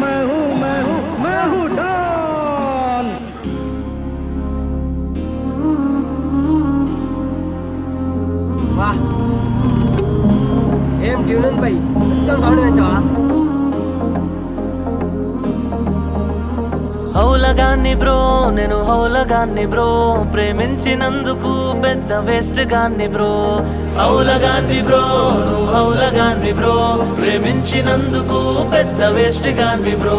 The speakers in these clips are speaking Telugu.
मैं हूँ डॉन। वाह ఏం ట్యూన్ ఉంది భయ్ కొంచెం సౌండ్ పెంచవా హౌలగాన్ని బ్రో నేను హౌలగాన్ని బ్రో ప్రేమించినందుకు పెద్ద వేస్ట్ గాన్ని బ్రో హౌలగాన్ని బ్రో నువ్వు హౌలగాన్ని బ్రో ప్రేమించినందుకు పెద్ద వేస్ట్ గాన్ని బ్రో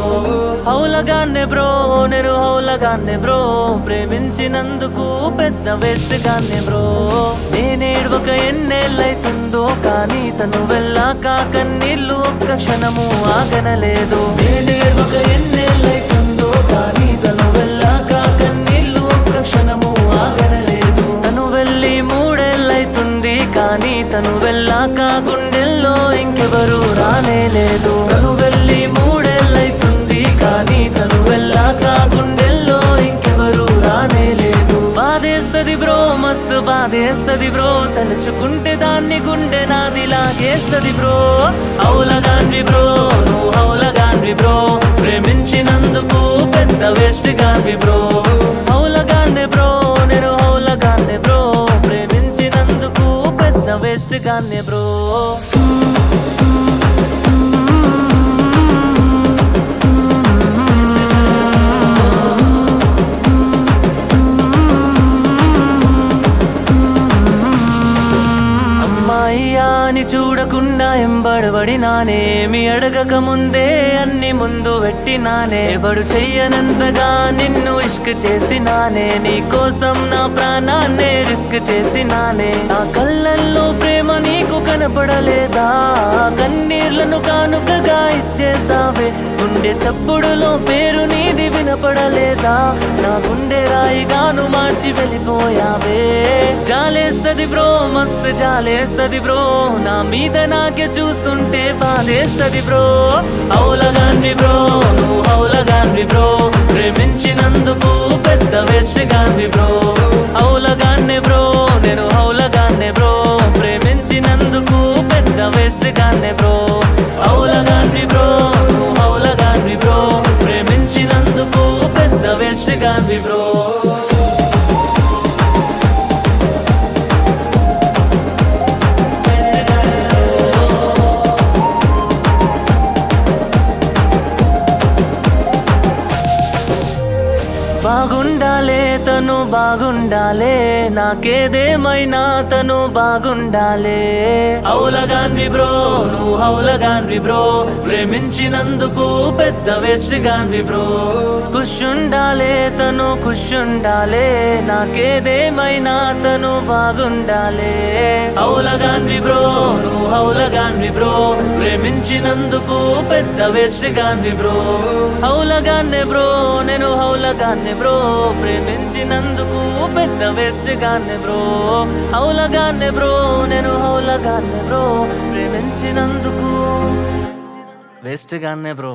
హౌలగాన్ని బ్రో నేను హౌలగాన్ని బ్రో ప్రేమించినందుకు పెద్ద వేస్ట్ గాన్ని బ్రో నేనేడ్వక ఎన్నేళ్ళైతుందో కానీ తను వెళ్ళాక కన్నీళ్ళు ఒక్క క్షణము ఆగనలేదు నేనేడ్వక ఎన్నేళ్ళైతుందో కానీ తను వెళ్ళాక కన్నీళ్ళు ఒక్క క్షణము ఆగనలేదు తను వెళ్ళి 3 ఏళ్ళైతుంది కానీ తను వెళ్ళాక గుండెల్లో ఇంకెవరు రానేలేదు తను వెళ్ళి 3 ఏళ్ళైతుంది కానీ తను వెళ్ళాక గుండెల్లో ఇంకెవరు రానేలేదు బాధేస్తది బ్రో మస్తు బాధేస్తది బ్రో తలుచుకుంటే దాన్ని గుండె నాది లాగేస్తది బ్రో హౌలగాన్ని బ్రో నువ్వు హౌలగాన్ని బ్రో ప్రేమించినందుకు పెద్ద వేస్ట్ గాన్ని బ్రో హౌలగాన్ని బ్రో నేను హౌలగాన్ని బ్రో ప్రేమించినందుకు పెద్ద వేస్ట్ గాన్ని బ్రో చూడకుండా ఎంబడబడినానేమి అడగక ముందే అన్ని ముందు పెట్టినానే ఎవడు చెయ్యనంతగా నిన్ను ఇష్క్ చేసినానే నీ కోసం నా ప్రాణాన్నే రిస్క్ చేసినానే నా కళ్ళల్లో ప్రేమ నీకు కనపడలేదా కన్నీళ్లను కానుకగా ఇచ్చేసావే గుండె చప్పుడులో పేరు నీది వినపడలేదా నా గుండె రాయిగాను మార్చి వెళ్ళిపోయావే జాలేస్తది బ్రో మస్తు జాలేస్తది బ్రో నా మీద నాకే చూస్తుంటే బాధేస్తది బ్రో హౌలగాన్ని బ్రో నువ్వు హౌలగాన్ని బ్రో ప్రేమించినందుకు పెద్ద వేస్ట్ గాన్ని బ్రో హౌలగాన్ని బ్రో నేను హౌలగాన్ని బ్రో ప్రేమించినందుకు పెద్ద వేస్ట్ గాన్ని బ్రో హౌలగాన్ని బ్రో నువ్వు హౌలగాన్ని బ్రో ప్రేమించినందుకు పెద్ద వేస్ట్ గాన్ని బ్రో బాగుండాలే తను బాగుండాలే నాకేదేమైనా తను బాగుండాలే హౌలగాన్ని బ్రో నువ్వు హౌలగాన్ని బ్రో ప్రేమించినందుకు పెద్ద వేస్ట్ గాన్ని బ్రో ఖుషుండాలే తను ఖుషుండాలే నాకేదేమైనా తను బాగుండాలే హౌలగాన్ని బ్రో నువ్వు హౌలగాన్ని బ్రో ప్రేమించినందుకు పెద్ద వేస్ట్ గాన్ని బ్రో హౌలగాన్ని బ్రో నేను హౌలగాన్ని బ్రో ప్రేమించినందుకు పెద్ద వేస్ట్ గాన్ని బ్రో హౌలగాన్ని బ్రో నేను హౌలగాన్ని బ్రో ప్రేమించినందుకు వేస్ట్ గాన్ని బ్రో